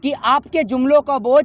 कि आपके जुमलों का बोझ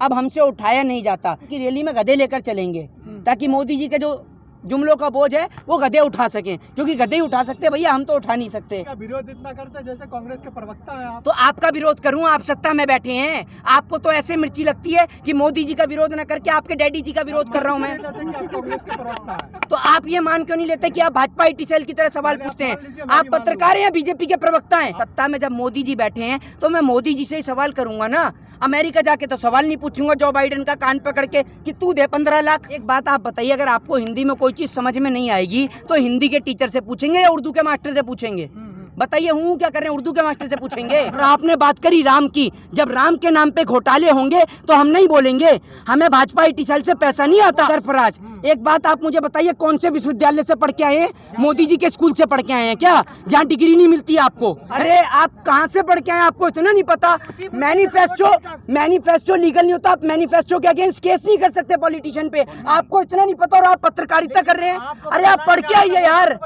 अब हमसे उठाया नहीं जाता, कि रैली में गधे लेकर चलेंगे ताकि मोदी जी के जो जुमलों का बोझ है वो गधे उठा सकें, क्योंकि गधे ही उठा सकते भैया, हम तो उठा नहीं सकते। विरोध इतना करते हैं जैसे कांग्रेस के प्रवक्ता हैं आप। तो आपका विरोध करूं? आप सत्ता में बैठे हैं, आपको तो ऐसे मिर्ची लगती है कि मोदी जी का विरोध न करके आपके डैडी जी का विरोध कर रहा हूं मैं। कांग्रेस के प्रवक्ता हैं तो आप ये मान क्यों नहीं लेते कि आप भाजपा टीसेल की तरह सवाल पूछते हैं? आप पत्रकार हैं, बीजेपी के प्रवक्ता हैं। सत्ता में जब मोदी जी बैठे हैं तो मैं मोदी जी से ही सवाल करूंगा ना। अमेरिका जाके तो सवाल नहीं पूछूंगा जो बाइडेन का कान पकड़ के कि तू दे 15 लाख। एक बात आप बताइए, अगर आपको हिंदी में कोई चीज समझ में नहीं आएगी तो हिंदी के टीचर से पूछेंगे या उर्दू के मास्टर से पूछेंगे? बताइए, हूँ क्या कर रहे हैं? उर्दू के मास्टर से पूछेंगे। और आपने बात करी राम की, जब राम के नाम पे घोटाले होंगे तो हम नहीं बोलेंगे, हमें भाजपा टीसेल से पैसा नहीं आता। सरफराज, एक बात आप मुझे बताइए, कौन से विश्वविद्यालय से पढ़ के आए हैं? मोदी जी के स्कूल से पढ़ के आए हैं क्या, जहाँ डिग्री नहीं मिलती आपको? अरे आप कहाँ से पढ़ के आए, आपको इतना नहीं पता? मैनिफेस्टो लीगल नहीं होता, आप मैनिफेस्टो के अगेंस्ट केस नहीं कर सकते पॉलिटिशियन पे, आपको इतना नहीं पता और आप पत्रकारिता कर रहे हैं। अरे आप पढ़ के आइए यार।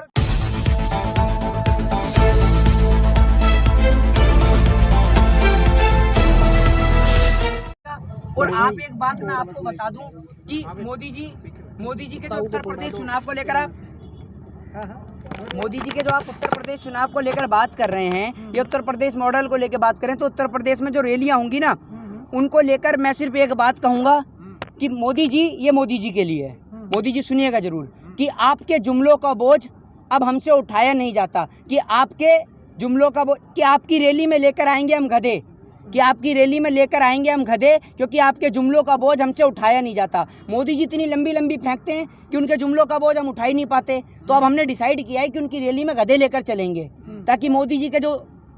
और आप एक बात मैं आपको बता दूं कि मोदी जी के जो उत्तर प्रदेश चुनाव को लेकर मोदी जी के जो आप उत्तर प्रदेश चुनाव को लेकर बात कर रहे हैं, ये उत्तर प्रदेश मॉडल को लेकर बात करें तो उत्तर प्रदेश में जो रैलियां होंगी ना, उनको लेकर मैं सिर्फ एक बात कहूंगा कि मोदी जी, ये मोदी जी के लिए है। मोदी जी सुनिएगा जरूर कि आपके जुमलों का बोझ अब हमसे उठाया नहीं जाता, कि आपके जुमलों का बोझ, कि आपकी रैली में लेकर आएंगे हम गधे, कि आपकी रैली में लेकर आएंगे हम गधे, क्योंकि आपके जुमलों का बोझ हमसे उठाया नहीं जाता। मोदी जी इतनी लंबी लंबी फेंकते हैं कि उनके जुमलों का बोझ हम उठा ही नहीं पाते। तो अब हमने डिसाइड किया है कि उनकी रैली में गधे लेकर चलेंगे ताकि मोदी जी के जो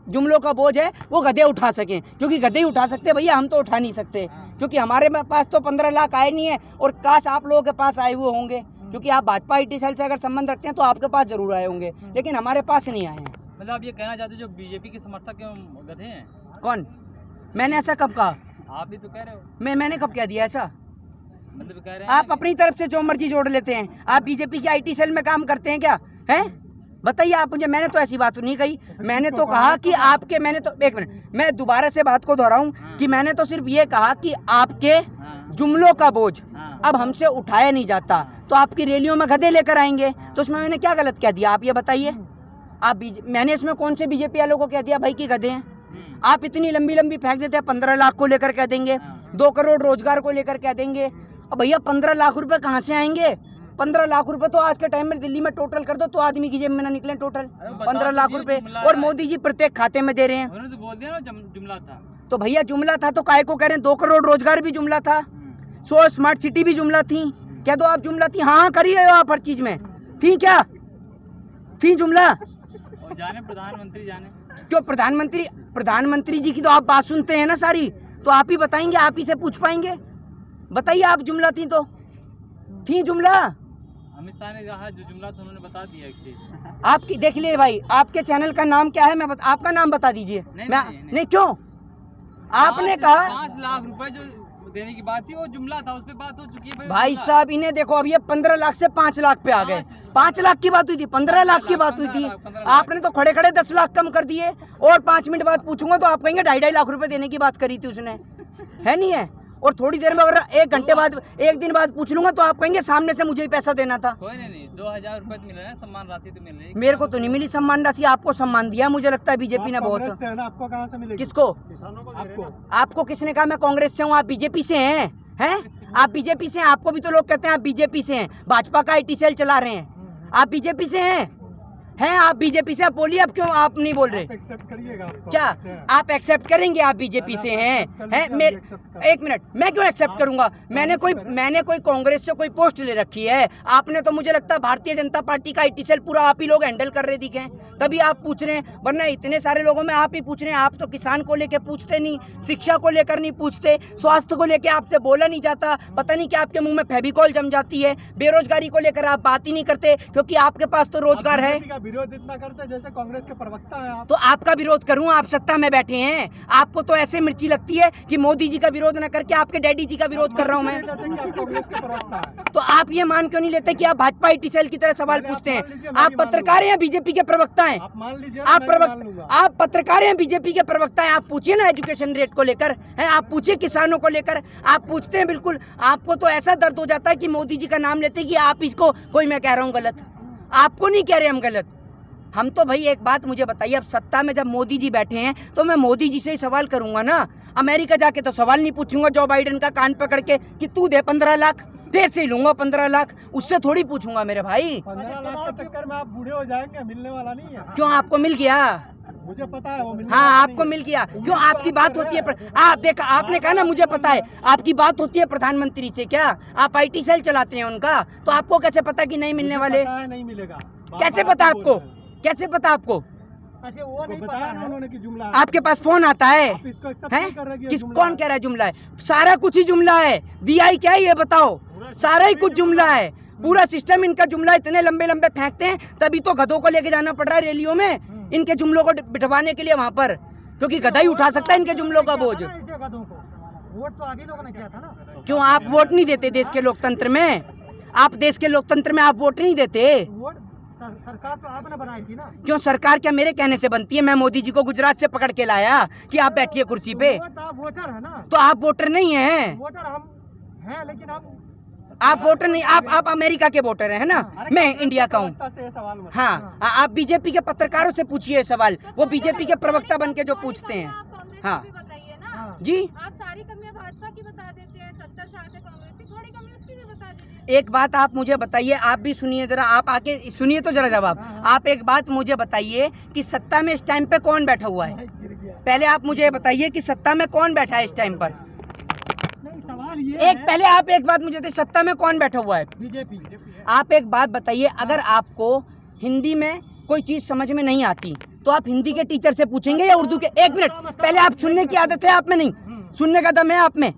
जुमलों का बोझ है वो गधे उठा सकें, क्योंकि गधे ही उठा सकते भैया, हम तो उठा नहीं सकते। क्योंकि हमारे पास तो 15 लाख आए नहीं है, और काश आप लोगों के पास आए हुए होंगे, क्योंकि आप भाजपा टीसेल से अगर संबंध रखते हैं तो आपके पास जरूर आए होंगे, लेकिन हमारे पास नहीं आए हैं। मतलब आप ये कहना चाहते हैं जो बीजेपी के समर्थक क्यों गधे हैं? कौन? मैंने ऐसा कब कहा? आप ही तो कह रहे हो। मैंने कब कह दिया ऐसा? मतलब कह रहे हैं आप अपनी तरफ से जो मर्जी जोड़ लेते हैं। आप बीजेपी की आईटी सेल में काम करते हैं क्या? हैं? बताइए आप मुझे। मैंने तो ऐसी बात नहीं कही। मैंने तो कहा कि आपके, मैंने तो, एक मिनट, मैं दोबारा से बात को दोहराऊं कि मैंने तो सिर्फ ये कहा कि आपके जुमलों का बोझ अब हमसे उठाया नहीं जाता, तो आपकी रैलियों में गधे लेकर आएंगे, तो उसमें मैंने क्या गलत कह दिया? आप ये बताइए। मैंने इसमें कौन से बीजेपी वालों को कह दिया भाई कि गधे हैं? आप इतनी लंबी लंबी फेंक देते हैं, 15 लाख को लेकर कह देंगे, 2 करोड़ रोजगार को लेकर कह देंगे। अब भैया 15 लाख रुपए कहाँ से आएंगे? 15 लाख रुपए तो आज के टाइम में दिल्ली में टोटल कर दो तो आदमी की जेब में ना निकले टोटल 15 लाख रुपए, और मोदी जी प्रत्येक खाते में दे रहे हैं। उन्होंने तो बोल दिया ना जुमला था। तो भैया जुमला था तो काहे को कह रहे हैं? 2 करोड़ रोजगार भी जुमला था, 100 स्मार्ट सिटी भी जुमला थी। कह दो आप जुमला थी। हाँ कर ही रहे हो आप, हर चीज में थी। क्या थी जुमला? और जाने प्रधानमंत्री जाने क्यों? प्रधानमंत्री जी की तो आप बात सुनते हैं ना सारी, तो आप ही बताएंगे, आप ही से पूछ पाएंगे। बताइए आप जुमला थी तो थी जुमला? अमित शाह ने कहा जो जुमला था उन्होंने बता दिया एक चीज। आपकी देख लिए भाई, आपके चैनल का नाम क्या है? आपका नाम बता दीजिए। नहीं क्यों? आपने कहा 5 लाख रुपए जो देने की बात थी वो जुमला था, उस पे बात हो चुकी है भाई साहब। इन्हें देखो अब ये 15 लाख से 5 लाख पे आ गए। 5 लाख की बात हुई थी, 15 लाख की बात हुई थी। आपने तो खड़े खड़े 10 लाख कम कर दिए, और 5 मिनट बाद पूछूंगा तो आप कहेंगे 2.5 लाख रुपए देने की बात करी थी उसने, है नहीं है? और थोड़ी देर में अगर 1 घंटे बाद, 1 दिन बाद पूछ लूंगा तो आप कहेंगे सामने से मुझे ही पैसा देना था। कोई नहीं, 2000 रुपए तो मिल रहे हैं, सम्मान राशि तो मिल रही है। मेरे को तो नहीं मिली सम्मान राशि, आपको सम्मान दिया मुझे लगता है बीजेपी ने बहुत। आपको कहाँ से मिलेगी? किसको? किसानों को। आपको किसने कहा मैं कांग्रेस से हूँ? आप बीजेपी से हैं? आप बीजेपी से हैं, आपको भी तो लोग कहते हैं आप बीजेपी से हैं, भाजपा का आईटी सेल चला रहे हैं। आप बीजेपी से हैं? आप बीजेपी से? आप बोलिए, अब क्यों आप नहीं बोल रहे? एक्सेप्ट करिएगा क्या आप एक्सेप्ट करेंगे? आप बीजेपी से हैं? मेरे, एक मिनट, मैं क्यों एक्सेप्ट करूंगा? मैंने कोई कांग्रेस से कोई पोस्ट ले रखी है? आपने तो मुझे लगता है भारतीय जनता पार्टी का आईटी सेल पूरा आप ही लोग हैंडल कर रहे दिखे, तभी आप पूछ रहे हैं, वरना इतने सारे लोगों में आप ही पूछ रहे हैं। आप तो किसान को लेके पूछते नहीं, शिक्षा को लेकर नहीं पूछते, स्वास्थ्य को लेकर आपसे बोला नहीं जाता, पता नहीं कि आपके मुंह में फेविकॉल जम जाती है, बेरोजगारी को लेकर आप बात ही नहीं करते, क्योंकि आपके पास तो रोजगार है। विरोध इतना करते हैं जैसे कांग्रेस के प्रवक्ता हैं आप। तो आपका विरोध करूं? आप सत्ता में बैठे हैं, आपको तो ऐसे मिर्ची लगती है कि मोदी जी का विरोध न करके आपके डैडी जी का विरोध कर रहा हूं मैं। आप कांग्रेस के प्रवक्ता हैं। तो आप ये मान क्यों नहीं लेते कि आप भाजपा आईटी सेल की तरह सवाल पूछते हैं? आप पत्रकार हैं, बीजेपी के प्रवक्ता हैं। आप मान लीजिए, आप पत्रकार हैं, बीजेपी के प्रवक्ता हैं। आप पूछिए ना एजुकेशन रेट को लेकर, है आप पूछिए किसानों को लेकर, आप पूछते हैं। बिल्कुल आपको तो ऐसा दर्द हो जाता है कि मोदी जी का नाम लेते कि आप इसको, कोई मैं कह रहा हूँ गलत, आपको नहीं कह रहे हम गलत। हम तो भाई एक बात मुझे बताइए, अब सत्ता में जब मोदी जी बैठे हैं तो मैं मोदी जी से ही सवाल करूंगा ना। अमेरिका जाके तो सवाल नहीं पूछूंगा जो बाइडेन का कान पकड़ के कि तू दे 15 लाख, तेरे से ही लूंगा 15 लाख, उससे थोड़ी पूछूंगा मेरे भाई। 15 लाख के चक्कर में आप बूढ़े हो जाएंगे, मिलने वाला नहीं है। क्यों, आपको मिल गया? मुझे पता है वो मिलने हाँ, वाला आपको नहीं मिल गया। क्यों, आपकी बात होती है आप देखा, आपने कहा ना मुझे पता है, आपकी बात होती है प्रधानमंत्री से। क्या आप आईटी सेल चलाते हैं उनका? तो आपको कैसे पता कि नहीं मिलने वाले? नहीं मिलेगा। कैसे पता आपको? कैसे पता आपको? अच्छा, वो नहीं बताया ना उन्होंने कि जुमला है। आपके पास फोन आता है? आप इसको accept हैं? नहीं कर रहे कि ये किस, जुमला कौन कह रहा है जुमला है? सारा कुछ ही जुमला है। दिया ही क्या है ये बताओ? सारा ही कुछ जुमला है। पूरा सिस्टम इनका जुमला, इतने लंबे लंबे फेंकते हैं तभी तो गधों को लेके जाना पड़ रहा है रैलियों में इनके जुमलों को बिठवाने के लिए वहाँ पर, क्योंकि गधा ही उठा सकता है इनके जुमलों का बोझ। वोट तो आगे लोगों ने किया था ना। क्यों आप वोट नहीं देते देश के लोकतंत्र में? आप देश के लोकतंत्र में आप वोट नहीं देते? वोट सरकार तो आपने बनाई थी ना। क्यों, सरकार क्या मेरे कहने से बनती है? मैं मोदी जी को गुजरात से पकड़ के लाया कि आप बैठिए कुर्सी पे। आप वोटर है ना। तो आप वोटर नहीं हैं। वोटर हम हैं, लेकिन आप वोटर नहीं, आप अमेरिका के वोटर हैं, है ना? मैं इंडिया का हूँ। हाँ, आप बीजेपी के पत्रकारों से पूछिए सवाल, वो बीजेपी के प्रवक्ता बन के जो पूछते हैं। हाँ जी, आप सारी कमियां भाजपा की बता देते हैं, 70 साल से कांग्रेस की, थोड़ी कमी उसकी भी बता दीजिए। एक बात आप मुझे बताइए, आप भी सुनिए जरा, आप आके सुनिए तो जरा जवाब। आप एक बात मुझे बताइए कि सत्ता में इस टाइम पे कौन बैठा हुआ है? पहले आप मुझे बताइए कि सत्ता में कौन बैठा है इस टाइम पर? सवाल ये एक पहले आप एक बात मुझे बताइए, सत्ता में कौन बैठा हुआ है? बीजेपी। आप एक बात बताइए, अगर आपको हिंदी में कोई चीज समझ में नहीं आती तो आप हिंदी के टीचर से पूछेंगे या उर्दू के? एक मिनट, पहले आप सुनने की आदत है आप में? नहीं, सुनने का दम है आप में?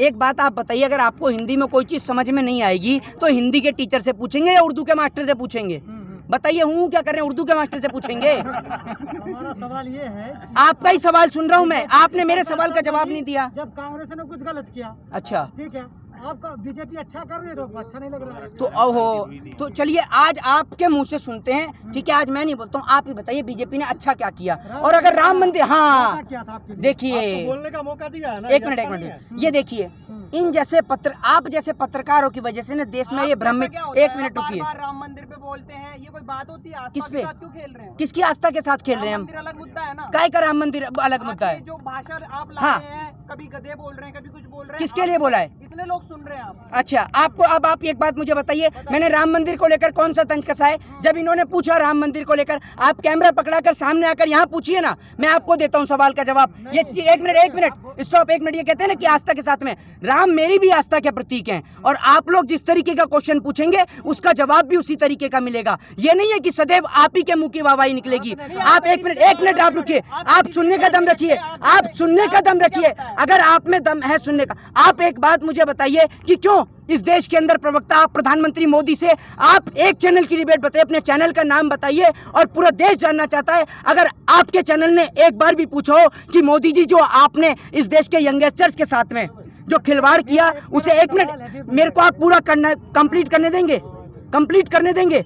एक बात आप बताइए, अगर आपको हिंदी में कोई चीज समझ में नहीं आएगी तो हिंदी के टीचर से पूछेंगे या उर्दू के मास्टर से पूछेंगे? बताइए, हूँ क्या कर रहे हैं? उर्दू के मास्टर से पूछेंगे। हमारा सवाल ये है, आपका ही सवाल सुन रहा हूँ मैं, आपने मेरे सवाल का जवाब नहीं दिया। जब कांग्रेस ने कुछ गलत किया, अच्छा ठीक है, आपका बीजेपी अच्छा कर रही है तो अच्छा नहीं लग रहा है। तो ओहो, तो चलिए आज आपके मुंह से सुनते हैं, ठीक है? आज मैं नहीं बोलता हूँ, आप ही बताइए बीजेपी ने अच्छा क्या किया। और अगर राम मंदिर, हाँ देखिए, बोलने का मौका दिया है ना। एक मिनट, ये देखिए, इन जैसे आप जैसे पत्रकारों की वजह से ना देश में ये भ्रम। एक मिनट रुकिए, राम मंदिर पे बोलते हैं, ये कोई बात होती है? किस पे? क्यों खेल रहे हैं? किसकी आस्था के साथ खेल रहे हैं हम? अलग मुद्दा है ना। काय का राम मंदिर अलग मुद्दा है? जो भाषण आप ला हाँ। रहे हैं, कभी गधे बोल रहे हैं, कभी कुछ बोल रहे हैं, किसके लिए बोला है? इतने लोग सुन रहे हैं आप। अच्छा, आपको अब आप एक बात मुझे बताइए, मैंने राम मंदिर को लेकर कौन सा तंज कसा है? जब इन्होंने पूछा राम मंदिर को लेकर, आप कैमरा पकड़ा कर सामने आकर यहाँ पूछिए ना, मैं आपको देता हूँ सवाल का जवाब। ये एक मिनट स्टॉप, एक मिनट। ये कहते हैं ना कि आस्था के साथ में, राम मेरी भी आस्था के प्रतीक हैं, और आप लोग जिस तरीके का क्वेश्चन पूछेंगे उसका जवाब भी उसी तरीके का मिलेगा। ये नहीं है कि सदैव आप ही के मुंह की वाहवाही निकलेगी। आप एक मिनट आप रुकिए, आप सुनने का दम रखिए, आप सुनने का दम रखिए, अगर आप में दम है सुनने का। आप एक बात मुझे बताइए कि क्यों इस देश के अंदर प्रवक्ता आप प्रधानमंत्री मोदी से आप एक चैनल की डिबेट बताइए, अपने चैनल का नाम बताइए, और पूरा देश जानना चाहता है। अगर आपके चैनल ने एक बार भी पूछा हो कि मोदी जी जो आपने इस देश के यंगस्टर्स के साथ में जो खिलवाड़ किया, उसे एक मिनट मेरे को आप पूरा करना, कंप्लीट करने देंगे?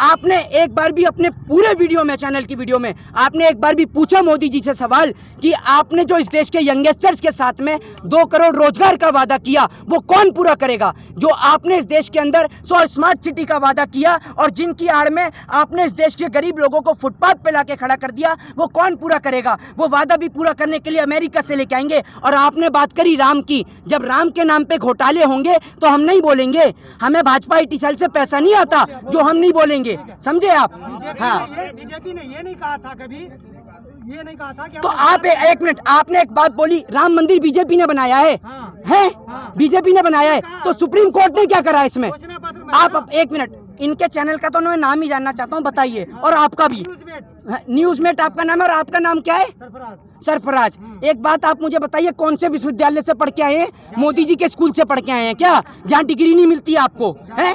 आपने एक बार भी अपने पूरे वीडियो में, चैनल की वीडियो में, आपने एक बार भी पूछा मोदी जी से सवाल कि आपने जो इस देश के यंगस्टर्स के साथ में 2 करोड़ रोजगार का वादा किया वो कौन पूरा करेगा? जो आपने इस देश के अंदर 100 स्मार्ट सिटी का वादा किया और जिनकी आड़ में आपने इस देश के गरीब लोगों को फुटपाथ पे लाके खड़ा कर दिया, वो कौन पूरा करेगा? वो वादा भी पूरा करने के लिए अमेरिका से लेके आएंगे। और आपने बात करी राम की, जब राम के नाम पे घोटाले होंगे तो हम नहीं बोलेंगे, हमें भाजपा आईटी सेल से पैसा नहीं आता जो हम नहीं बोलेंगे, समझे आप? हाँ, बीजेपी ने ये नहीं कहा था कभी, ये नहीं कहा था कि तो आप एक मिनट, आपने एक बात बोली, राम मंदिर बीजेपी ने बनाया है, बीजेपी ने बनाया है, तो सुप्रीम कोर्ट ने क्या करा इसमें? आप एक मिनट, इनके चैनल का तो मैं नाम ही जानना चाहता हूँ, बताइए, और आपका भी न्यूज़मेट आपका नाम है और आपका नाम क्या है? सरफराज। सरफराज। एक बात आप मुझे बताइए, कौन से विश्वविद्यालय से पढ़ के आए हैं? मोदी जी के स्कूल से पढ़ के आए हैं क्या? जहाँ डिग्री नहीं मिलती आपको, हैं?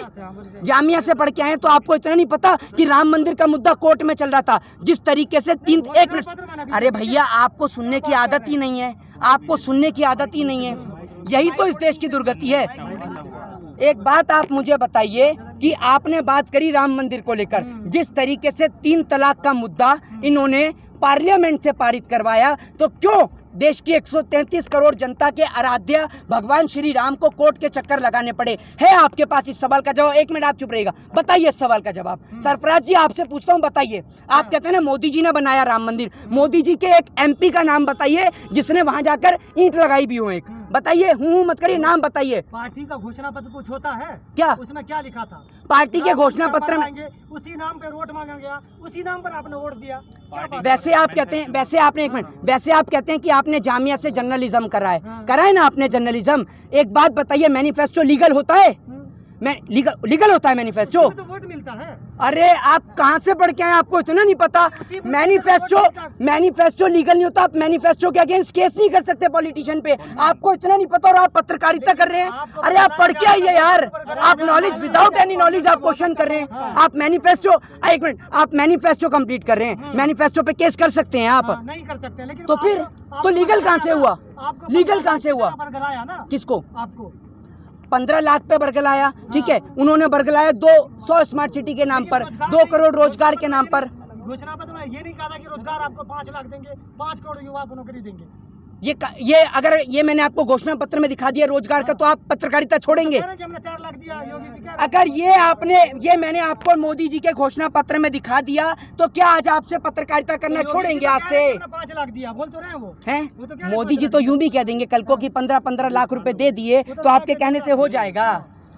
जामिया से पढ़ के आए हैं, तो आपको इतना नहीं पता कि राम मंदिर का मुद्दा कोर्ट में चल रहा था, जिस तरीके से एक मिनट, अरे भैया आपको सुनने की आदत ही नहीं है, आपको सुनने की आदत ही नहीं है, यही तो इस देश की दुर्गति है। एक बात आप मुझे बताइए कि आपने बात करी राम मंदिर को लेकर, जिस तरीके से 3 तलाक का मुद्दा इन्होंने पार्लियामेंट से पारित करवाया, तो क्यों देश की 133 करोड़ जनता के आराध्य भगवान श्री राम को कोर्ट के चक्कर लगाने पड़े? है आपके पास इस सवाल का जवाब? 1 मिनट आप चुप रहिएगा, बताइए इस सवाल का जवाब। सरफराज जी आपसे पूछता हूँ, बताइए। आप कहते हैं ना मोदी जी ने बनाया राम मंदिर, मोदी जी के एक MP का नाम बताइए जिसने वहां जाकर ईंट लगाई भी हो, एक बताइए, हूँ मत करिए, नाम बताइए। पार्टी का घोषणा पत्र कुछ होता है क्या? उसमें क्या लिखा था? पार्टी के घोषणा पत्र में उसी नाम पे वोट मांगा गया, उसी नाम पर आपने वोट दिया। वैसे आप कहते हैं, वैसे आपने, 1 मिनट, वैसे आप कहते हैं कि आपने जामिया से जर्नलिज्म करा है ना आपने जर्नलिज्म। एक बात बताइए, मैनिफेस्टो लीगल होता है? मैं लीगल होता है मैनिफेस्टो? तो वोट मिलता है। अरे आप कहाँ से पढ़ के आए, आपको इतना नहीं पता? मैनिफेस्टो लीगल नहीं होता, आप मैनिफेस्टो के अगेंस्ट केस नहीं कर सकते पॉलिटिशियन पे, आपको इतना नहीं पता और आप पत्रकारिता कर रहे हैं। अरे आप पढ़ के आइए यार, आप नॉलेज विदाउट एनी नॉलेज आप क्वेश्चन कर रहे हैं। आप मैनिफेस्टो, 1 मिनट, आप मैनिफेस्टो कंप्लीट कर रहे हैं, मैनिफेस्टो पे केस कर सकते हैं आप? नहीं कर सकते, लेकिन तो फिर तो लीगल कहाँ से हुआ? लीगल कहाँ से हुआ? किसको? आपको 15 लाख पे बरगलाया, ठीक है, उन्होंने बरगलाया 200 स्मार्ट सिटी के नाम पर, 2 करोड़ रोजगार के नाम पर। घोषणा पत्र में ये नहीं कहा था कि रोजगार आपको 5 लाख देंगे, 5 करोड़ युवा को नौकरी देंगे। ये अगर ये मैंने आपको घोषणा पत्र में दिखा दिया रोजगार का, तो आप पत्रकारिता छोड़ेंगे? हमने 4 लाख दिया, योगी जी कह रहे हैं। अगर ये मैंने आपको मोदी जी के घोषणा पत्र में दिखा दिया, तो क्या आज आपसे पत्रकारिता करना छोड़ेंगे आज से? 5 लाख दिया बोल तो रहे हैं वो हैं? मोदी जी तो यूं भी कह देंगे कल को कि 15-15 लाख रुपए दे दिए, तो आपके कहने से हो जाएगा,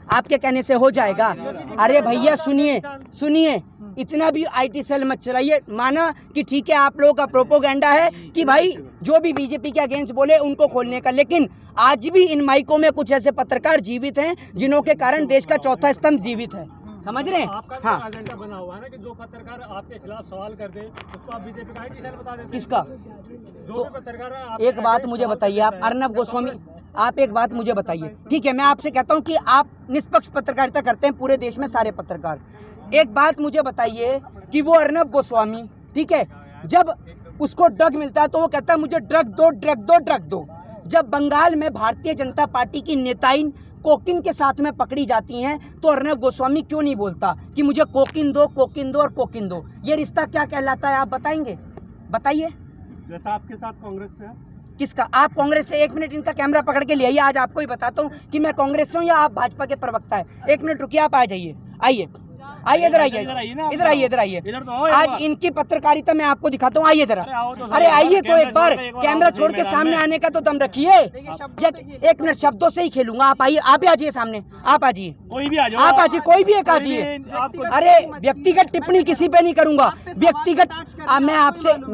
आपके कहने से हो जाएगा। अरे भैया सुनिए, इतना भी IT सेल मत चलाइए। माना कि ठीक है आप लोगों का प्रोपोगेंडा है कि भाई जो भी बीजेपी के अगेंस्ट बोले उनको खोलने का, लेकिन आज भी इन माइकों में कुछ ऐसे पत्रकार जीवित हैं जिन्हों के कारण देश का चौथा स्तंभ जीवित है, समझ रहे हैं? हाँ, एजेंडा बना हुआ है ना कि जो पत्रकार आपके खिलाफ सवाल कर दे उसको आप बीजेपी का IT सेल बता देते हैं। किसका? जो भी पत्रकार है, एक बात मुझे बताइए, आप अर्नब गोस्वामी, आप एक बात मुझे बताइए, ठीक है, मैं आपसे कहता हूं कि आप निष्पक्ष पत्रकारिता करते हैं पूरे देश में सारे पत्रकार। एक बात मुझे बताइए कि वो अर्नब गोस्वामी, ठीक है, जब उसको ड्रग मिलता है तो वो कहता है मुझे ड्रग दो, ड्रग दो, ड्रग दो। जब बंगाल में भारतीय जनता पार्टी की नेताइन कोकिन के साथ में पकड़ी जाती हैं, तो अर्नब गोस्वामी क्यों नहीं बोलता कि मुझे कोकिन दो, कोकिन दो और कोकिन दो? ये रिश्ता क्या कहलाता है, आप बताएंगे? बताइए। जैसा आपके साथ कांग्रेस से है। किसका? आप कांग्रेस से? 1 मिनट इनका कैमरा पकड़ के ले आइए, आज आपको ही बताता हूँ कि मैं कांग्रेस से हूँ या आप भाजपा के प्रवक्ता है। 1 मिनट रुकिए, आप आ जाइए, आइए इधर आइए, इधर आइए। आज इनकी पत्रकारिता मैं आपको दिखाता हूँ, आइए जरा। अरे आइए तो एक बार, कैमरा छोड़ के सामने आने का तो दम रखिए। 1 मिनट शब्दों से ही खेलूंगा, आप आइए, आप आ जाइए सामने, आप आ जाइए, कोई भी आ जाओ, आप आ जाइए, कोई भी एक आ जाइए। अरे व्यक्तिगत टिप्पणी किसी पे नहीं करूंगा, व्यक्तिगत मैं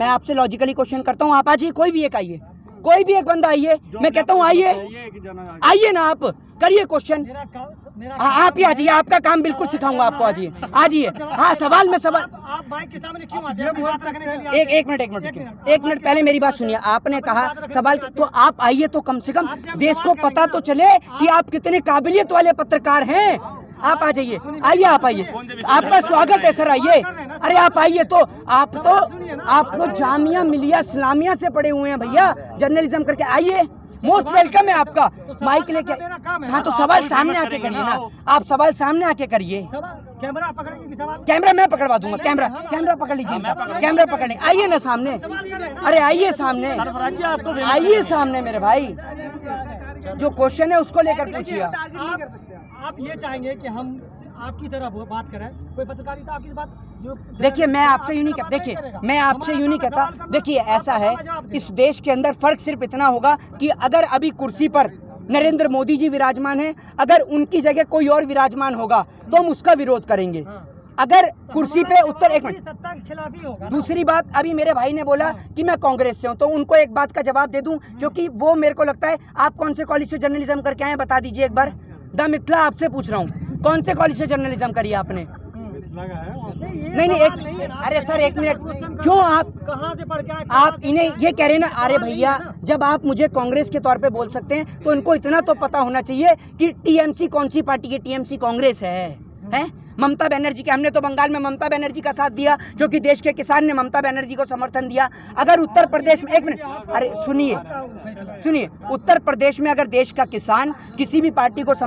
आपसे लॉजिकली क्वेश्चन करता हूँ, आप आ जाइए, कोई भी एक आइए, कोई भी एक बंदा आइए, मैं कहता हूँ आइए ना, आप करिए क्वेश्चन, आप ही आ जाइए, आपका काम बिल्कुल सिखाऊंगा आपको, आ जाइए। हाँ, सवाल में सवाल, आप बाइक के सामने क्यों आते हैं? बात रखने के लिए एक मिनट पहले मेरी बात सुनिए। आपने कहा सवाल, तो आप आइए, तो कम से कम देश को पता तो चले कि आप कितने काबिलियत वाले पत्रकार हैं। आप आ जाइए, आप आइए, आपका स्वागत है सर, आइए। अरे आप आइए, तो आप तो जामिया मिलिया इस्लामिया से पढ़े हुए हैं भैया, जर्नलिज्म करके, आइए, मोस्ट वेलकम है आपका। माइक लेके, हाँ तो सवाल सामने आके करिए ना, आप सवाल सामने आके करिए। कैमरा पकड़ेंगे कि सवाल? कैमरा मैं पकड़वा दूंगा, कैमरा पकड़ लीजिए, कैमरा पकड़ने, आइए ना सामने, अरे आइए सामने, आइए सामने मेरे भाई, जो क्वेश्चन है उसको लेकर पूछिए। आप ये चाहेंगे कि हम आपकी तरह बात करें, कोई पत्रकारिता आपकी बात जो? देखिए मैं आपसे यूं नहीं कहता, देखिए मैं आपसे यूं नहीं कहता, देखिए ऐसा है, इस देश के अंदर फर्क सिर्फ इतना होगा कि अगर अभी कुर्सी पर नरेंद्र मोदी जी विराजमान हैं, अगर उनकी जगह कोई और विराजमान होगा तो हम उसका विरोध करेंगे। अगर कुर्सी पे उत्तर, 1 मिनट, सत्ता के खिलाफ ही होगा। दूसरी बात, अभी मेरे भाई ने बोला कि मैं कांग्रेस से हूं, तो उनको एक बात का जवाब दे दूं, क्योंकि वो मेरे को लगता है, आप कौन से कॉलेज से जर्नलिज्म करके आए हैं, बता दीजिए एक बार। द मिथिला आपसे पूछ रहा हूँ, कौन से कॉलेज से जर्नलिज्म करी आपने? नहीं एक अरे सर एक मिनट, क्यों आप कहाँ से पढ़ के आए? आप इन्हें ये कह रहे हैं ना, अरे भैया जब आप मुझे कांग्रेस के तौर पे बोल सकते हैं तो इनको इतना तो पता होना चाहिए कि टीएमसी कौन सी पार्टी की, टीएमसी कांग्रेस है ममता बनर्जी के। हमने तो बंगाल में ममता बनर्जी का साथ दिया क्योंकि देश के किसान ने ममता बनर्जी को समर्थन दिया। अगर उत्तर प्रदेश में, एक मिनट, अरे सुनिए, उत्तर प्रदेश में अगर देश का किसान किसी भी पार्टी को